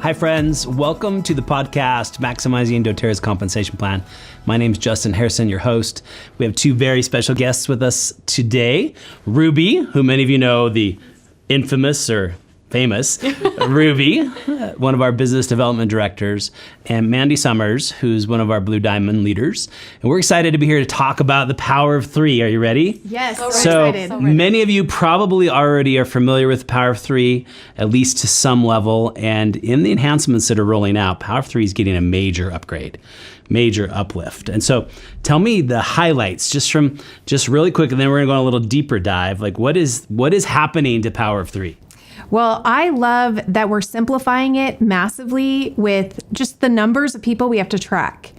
Hi, friends. Welcome to the podcast, Maximizing doTERRA's Compensation Plan. My name's Justin Harrison, your host. We have two very special guests with us today. Ruby, who many of you know, the infamous or famous Ruby, one of our business development directors, and Mandy Summers, who's one of our Blue Diamond leaders. And we're excited to be here to talk about the power of three. Are you ready? Yes. So many of you probably already are familiar with the power of three, at least to some level. And in the enhancements that are rolling out, power of three is getting a major upgrade, major uplift. And so tell me the highlights just really quick, and then we're going to go on a little deeper dive. Like what is happening to power of three? Well, I love that we're simplifying it massively with just the numbers of people we have to track.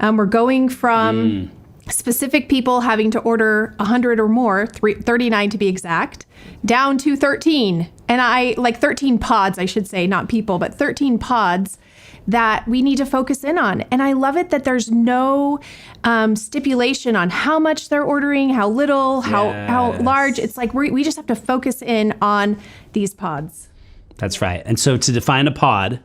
We're going from specific people having to order 100 or more, 39 to be exact, down to 13. And 13 pods, I should say, not people, but 13 pods that we need to focus in on. And I love it that there's no stipulation on how much they're ordering, how little, how large. It's like we just have to focus in on these pods. That's right. And so to define a pod,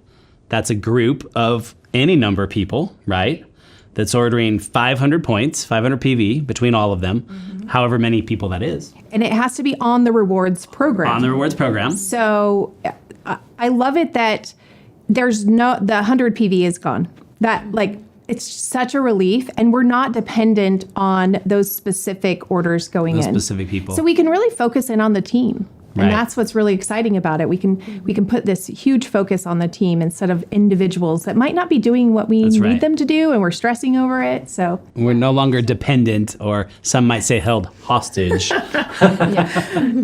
that's a group of any number of people, right? That's ordering 500 points, 500 PV between all of them, however many people that is. And it has to be on the rewards program. On the rewards program. So I love it that the 100 PV is gone. It's such a relief, and we're not dependent on those specific orders going in. Those specific people. So we can really focus in on the team. And Right. that's what's really exciting about it. We can put this huge focus on the team instead of individuals that might not be doing what we need them to do, and we're stressing over it. So we're no longer dependent, or some might say held hostage.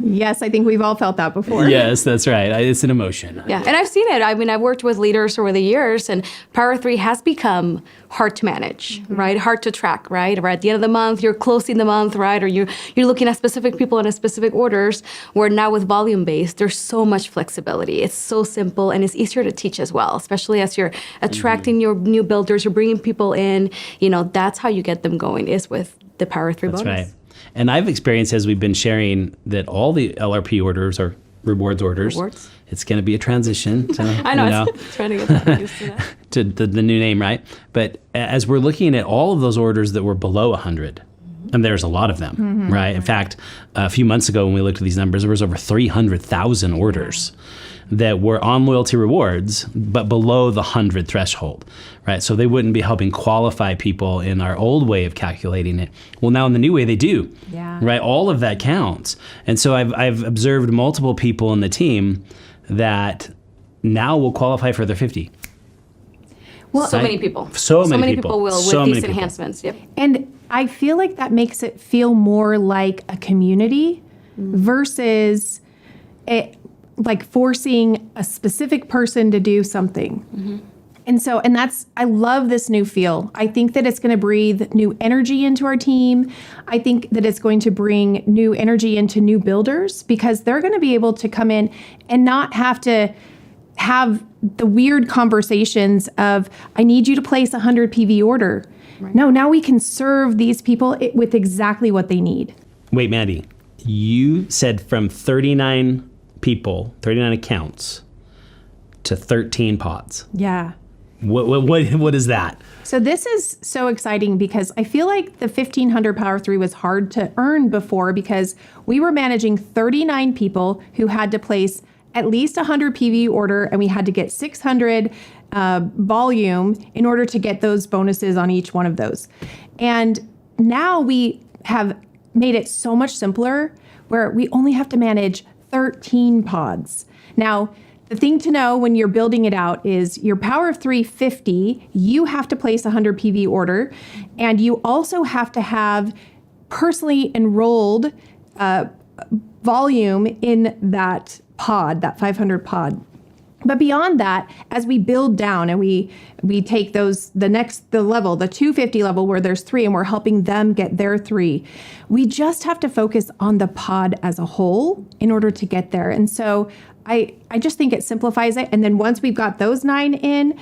Yes, I think we've all felt that before. Yes, that's right. It's an emotion. Yeah, and I've seen it. I mean, I've worked with leaders over the years, and Power 3 has become hard to manage, right? Hard to track, right? Or at the end of the month, you're closing the month, right? Or you're looking at specific people and specific orders, where now with volume-based, there's so much flexibility. It's so simple, and it's easier to teach as well, especially as you're attracting your new builders, you're bringing people in. That's how you get them going, is with the Power 3 bonus. That's right. And I've experienced, as we've been sharing, that all the LRP orders or rewards orders, it's going to be a transition to, I know, it's trying to get used to that. to the new name, right? But as we're looking at all of those orders that were below 100, and there's a lot of them, right? In fact, a few months ago when we looked at these numbers, there was over 300,000 orders that were on loyalty rewards, but below the 100 threshold, right? So they wouldn't be helping qualify people in our old way of calculating it. Well, now in the new way, they do, right? All of that counts. And so I've observed multiple people in the team that now will qualify for their 50. Well, so many people. So many people will with these enhancements. Yep. And I feel like that makes it feel more like a community versus like forcing a specific person to do something. And I love this new feel. I think that it's going to breathe new energy into our team. I think that it's going to bring new energy into new builders, because they're going to be able to come in and not have to have the weird conversations of, I need you to place a 100 PV order. Right. No, now we can serve these people with exactly what they need. Wait, Mandy, you said from 39 people, 39 accounts, to 13 pods. Yeah. What is that? So this is so exciting, because I feel like the 1500 Power 3 was hard to earn before, because we were managing 39 people who had to place at least 100 PV order, and we had to get 600 volume in order to get those bonuses on each one of those. And now we have made it so much simpler, where we only have to manage 13 pods. Now, the thing to know when you're building it out is your Power of 350, you have to place a 100 PV order, and you also have to have personally enrolled volume in that pod, that 500 pod. But beyond that, as we build down and we take the level, the 250 level, where there's 3 and we're helping them get their 3, we just have to focus on the pod as a whole in order to get there. And so I just think it simplifies it. And then once we've got those 9 in,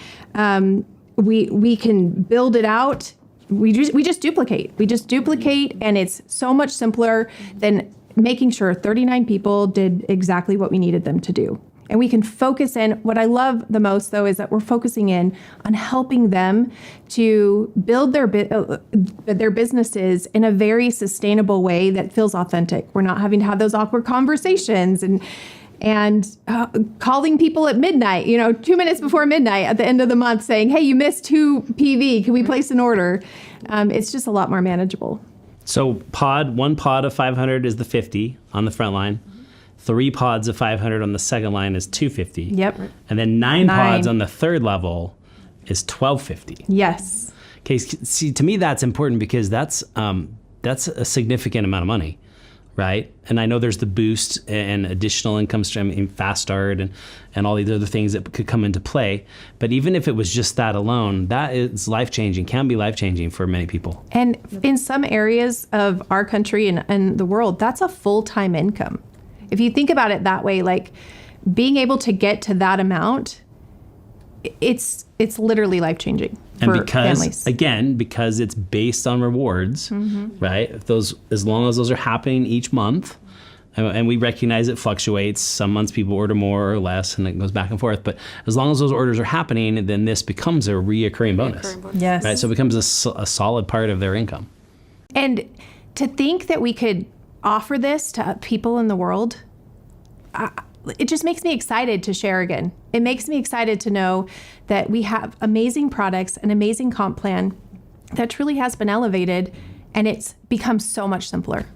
we can build it out. We just duplicate. We just duplicate, and it's so much simpler than making sure 39 people did exactly what we needed them to do. And we can focus in. What I love the most, though, is that we're focusing in on helping them to build their businesses in a very sustainable way that feels authentic. We're not having to have those awkward conversations and calling people at midnight, 2 minutes before midnight at the end of the month saying, hey, you missed 2 PV. Can we place an order? It's just a lot more manageable. So one pod of 500 is the 50 on the front line. 3 pods of 500 on the second line is 250. Yep. And then 9 pods on the third level is 1250. Yes. Okay, see, to me that's important because that's a significant amount of money, right? And I know there's the boost and additional income stream in fast start and all these other things that could come into play. But even if it was just that alone, that is life-changing, can be life-changing for many people. And in some areas of our country and the world, that's a full-time income. If you think about it that way, like being able to get to that amount, it's literally life-changing for families. Because it's based on rewards, right? As long as those are happening each month, and we recognize it fluctuates. Some months people order more or less, and it goes back and forth. But as long as those orders are happening, then this becomes a reoccurring bonus. Yes. Right? So it becomes a solid part of their income. And to think that we could offer this to people in the world, it just makes me excited to share again. It makes me excited to know that we have amazing products, an amazing comp plan that truly has been elevated, and it's become so much simpler.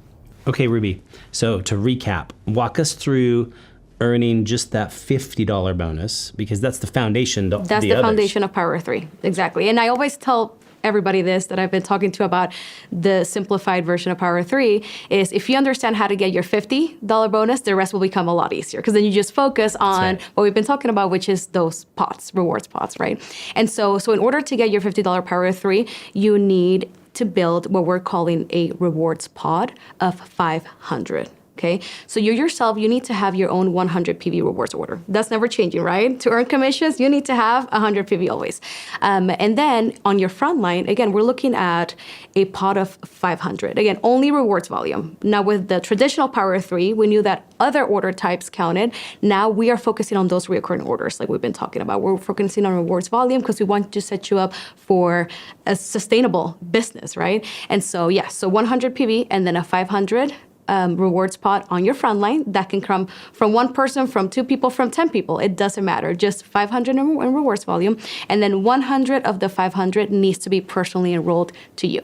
Okay, Ruby. So to recap, walk us through earning just that $50 bonus, because that's the foundation. That's the foundation of Power 3. Exactly. And I always tell everybody this that I've been talking to about the simplified version of Power 3 is if you understand how to get your $50 bonus, the rest will become a lot easier because then you just focus on what we've been talking about, which is those pots, rewards pots, right? And so in order to get your $50 Power 3, you need to build what we're calling a rewards pod of 500. Okay, so you yourself, you need to have your own 100 PV rewards order. That's never changing, right? To earn commissions, you need to have 100 PV always. And then on your front line, again, we're looking at a pot of 500. Again, only rewards volume. Now with the traditional Power 3, we knew that other order types counted. Now we are focusing on those recurring orders like we've been talking about. We're focusing on rewards volume because we want to set you up for a sustainable business, right? And so, so 100 PV and then a 500 rewards pot on your front line that can come from one person, from 2 people, from 10 people. It doesn't matter. Just 500 in rewards volume. And then 100 of the 500 needs to be personally enrolled to you.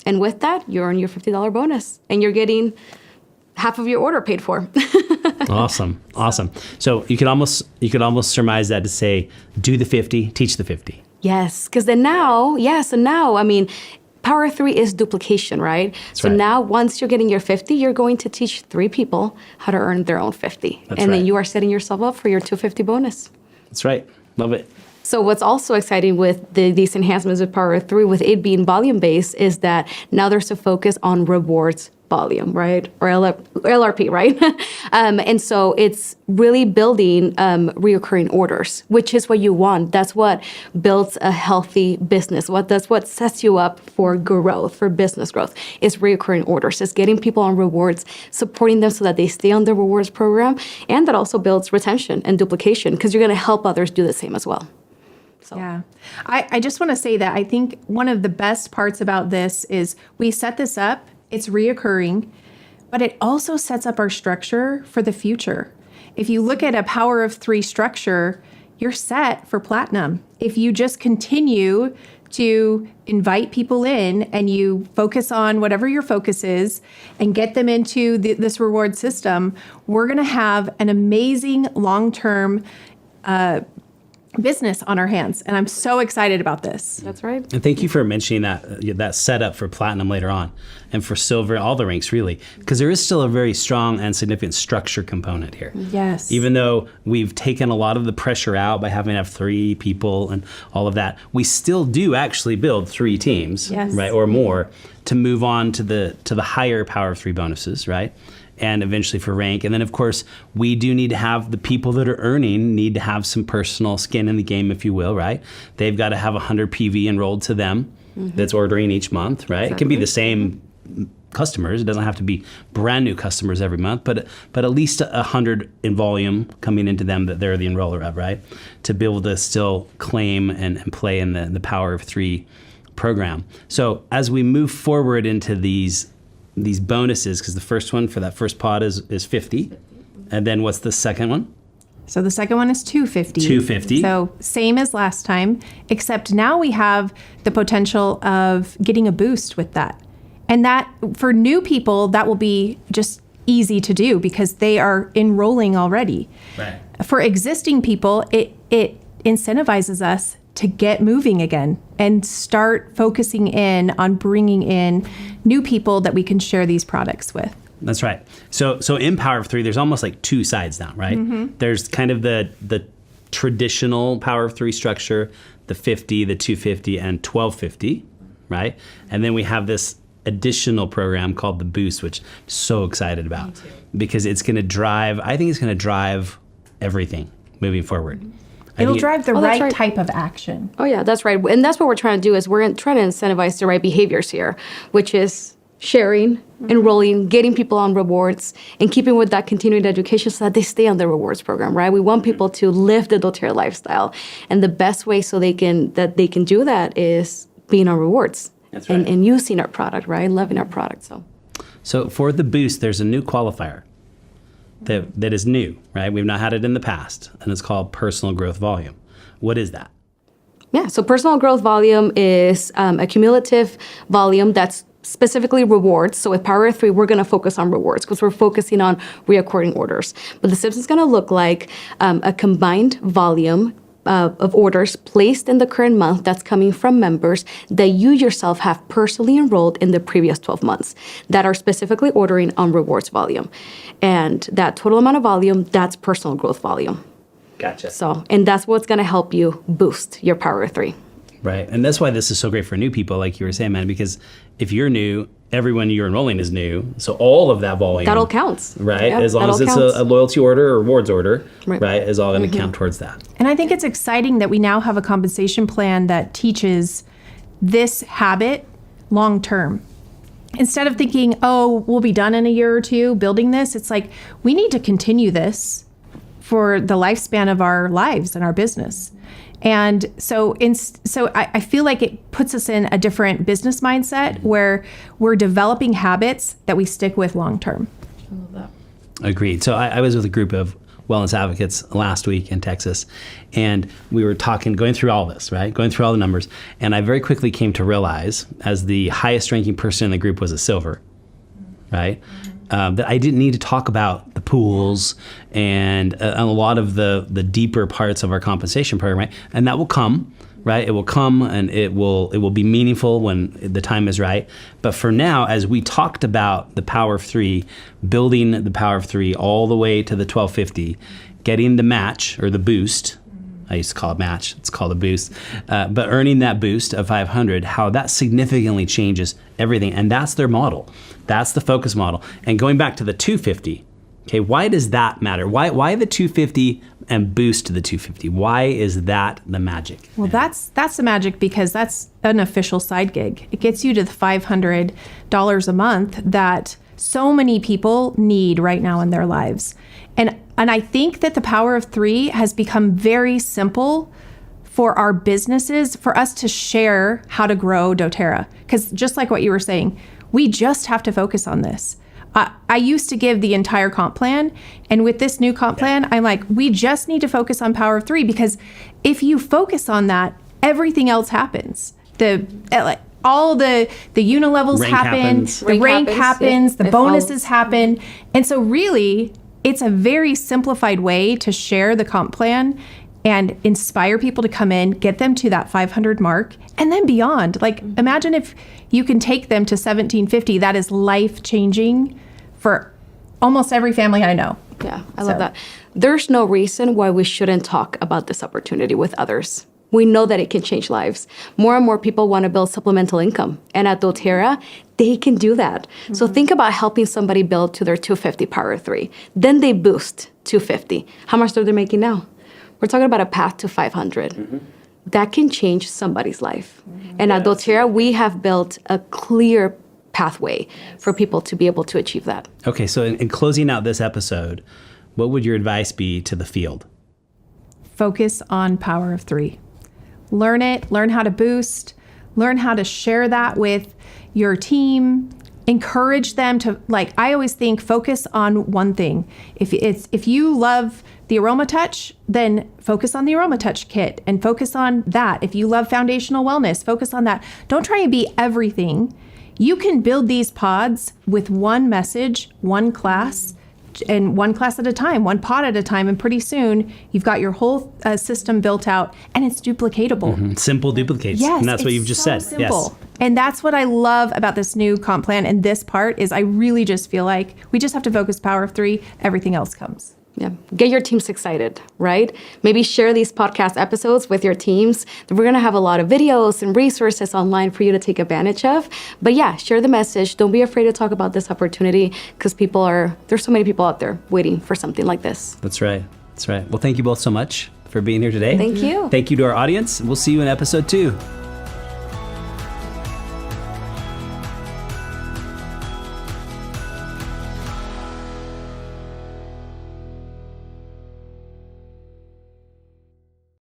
And with that, you earn your $50 bonus and you're getting half of your order paid for. Awesome. So you could almost surmise that to say, do the 50, teach the 50. Yes, because then now, I mean, Power 3 is duplication, right? Now once you're getting your 50, you're going to teach 3 people how to earn their own 50. Then you are setting yourself up for your 250 bonus. That's right. Love it. So what's also exciting with these enhancements of Power 3, with it being volume-based, is that now there's a focus on rewards volume, right? Or LRP, right? And so it's really building reoccurring orders, which is what you want. That's what builds a healthy business. That's what sets you up for growth, for business growth, is reoccurring orders. It's getting people on rewards, supporting them so that they stay on the rewards program. And that also builds retention and duplication because you're going to help others do the same as well. So. Yeah. I just want to say that I think one of the best parts about this is we set this up, it's reoccurring, but it also sets up our structure for the future. If you look at a Power of 3 structure, you're set for platinum. If you just continue to invite people in and you focus on whatever your focus is and get them into this reward system, we're going to have an amazing long-term business on our hands. And I'm so excited about this. That's right. And thank you for mentioning that setup for platinum later on and for silver, all the ranks really, because there is still a very strong and significant structure component here. Yes. Even though we've taken a lot of the pressure out by having to have 3 people and all of that, we still do actually build 3 teams, right, or more to move on to the higher Power of 3 bonuses, right? And eventually for rank. And then, of course, we do need to have the people that are earning need to have some personal skin in the game, if you will, right? They've got to have 100 PV enrolled to them that's ordering each month, right? Exactly. It can be the same customers. It doesn't have to be brand new customers every month, but at least 100 in volume coming into them that they're the enroller of, right? To be able to still claim and play in the Power of Three program. So as we move forward into these bonuses, because the first one for that first pod is 50, and then what's the second one? So the second one is 250. 250. So same as last time, except now we have the potential of getting a boost with that. And that, for new people, that will be just easy to do because they are enrolling already. Right. For existing people, it incentivizes us to get moving again and start focusing in on bringing in new people that we can share these products with. That's right. So in Power of Three, there's almost like two sides now, right? Mm-hmm. There's kind of the traditional Power of Three structure, the 50, the 250, and 1250, right? And then we have this additional program called the Boost, which I'm so excited about because it's going to drive, I think it's going to drive everything moving forward. Mm-hmm. It'll drive the right type of action. Oh, yeah, that's right. And that's what we're trying to do is we're trying to incentivize the right behaviors here, which is sharing, enrolling, getting people on rewards, and keeping with that continuing education so that they stay on the rewards program, right? We want people to live the doTERRA lifestyle. And the best way so they can do that is being on rewards. That's right. And using our product, right? Loving our product. So for the Boost, there's a new qualifier that is new, right? We've not had it in the past, and it's called personal growth volume. What is that? Yeah, so personal growth volume is a cumulative volume that's specifically rewards. So with Power of Three, we're going to focus on rewards because we're focusing on reoccurring orders. But the SIPS is going to look like a combined volume of orders placed in the current month that's coming from members that you yourself have personally enrolled in the previous 12 months that are specifically ordering on rewards volume. And that total amount of volume, that's personal growth volume. Gotcha. And that's what's going to help you boost your Power of Three. Right. And that's why this is so great for new people, like you were saying, man, because if you're new, everyone you're enrolling is new. So all of that volume. That all counts. Right. Yep, as long as it's a loyalty order or rewards order, right, is all going to count towards that. And I think it's exciting that we now have a compensation plan that teaches this habit long term. Instead of thinking, oh, we'll be done in a year or two building this, it's like we need to continue this for the lifespan of our lives and our business. And so I feel like it puts us in a different business mindset where we're developing habits that we stick with long term. I love that. Agreed. So I was with a group of wellness advocates last week in Texas, and we were going through all this, right? Going through all the numbers. And I very quickly came to realize, as the highest ranking person in the group was a silver, right? That I didn't need to talk about the pools and a lot of the deeper parts of our compensation program, right? And that will come, right? It will come and it will be meaningful when the time is right. But for now, as we talked about the Power of Three, building the Power of Three all the way to the 1250, getting the match or the boost. I used to call it match. It's called a boost. But earning that boost of 500, how that significantly changes everything. And that's their model. That's the focus model. And going back to the 250, okay, why does that matter? Why the 250 and boost to the 250? Why is that the magic? Well, that's the magic because that's an official side gig. It gets you to the $500 a month that so many people need right now in their lives. And I think that the Power of Three has become very simple for our businesses, for us to share how to grow doTERRA. Because just like what you were saying, we just have to focus on this. I used to give the entire comp plan, and with this new comp plan, I'm like, we just need to focus on Power of Three, because if you focus on that, everything else happens. All the unilevels happen, the rank happens, the bonuses happen. And so really, it's a very simplified way to share the comp plan and inspire people to come in, get them to that 500 mark, and then beyond. Like, imagine if you can take them to 1750. That is life-changing for almost every family I know. Yeah, I love that. There's no reason why we shouldn't talk about this opportunity with others. We know that it can change lives. More and more people want to build supplemental income. And at doTERRA, they can do that. Mm-hmm. So think about helping somebody build to their 250 Power of Three. Then they boost 250. How much are they making now? We're talking about a path to 500. Mm-hmm. That can change somebody's life. Mm-hmm. And at doTERRA, we have built a clear pathway for people to be able to achieve that. Okay, so in closing out this episode, what would your advice be to the field? Focus on Power of Three. Learn it, learn how to boost, learn how to share that with your team. Encourage them to, like, I always think, focus on one thing. If you love the Aroma Touch, then focus on the Aroma Touch kit and focus on that. If you love foundational wellness, focus on that. Don't try and be everything. You can build these pods with one message, one class, and one class at a time, one pod at a time, and pretty soon you've got your whole system built out, and it's duplicatable. Simple duplicates. Yes, and that's what it's you've just so said. simple. Yes. And that's what I love about this new comp plan. And this part is, I really just feel like we just have to focus Power of Three. Everything else comes. Yeah, get your teams excited, right? Maybe share these podcast episodes with your teams. We're going to have a lot of videos and resources online for you to take advantage of. But yeah, share the message. Don't be afraid to talk about this opportunity, because there's so many people out there waiting for something like this. That's right. That's right. Well, thank you both so much for being here today. Thank you. Thank you to our audience. We'll see you in episode 2.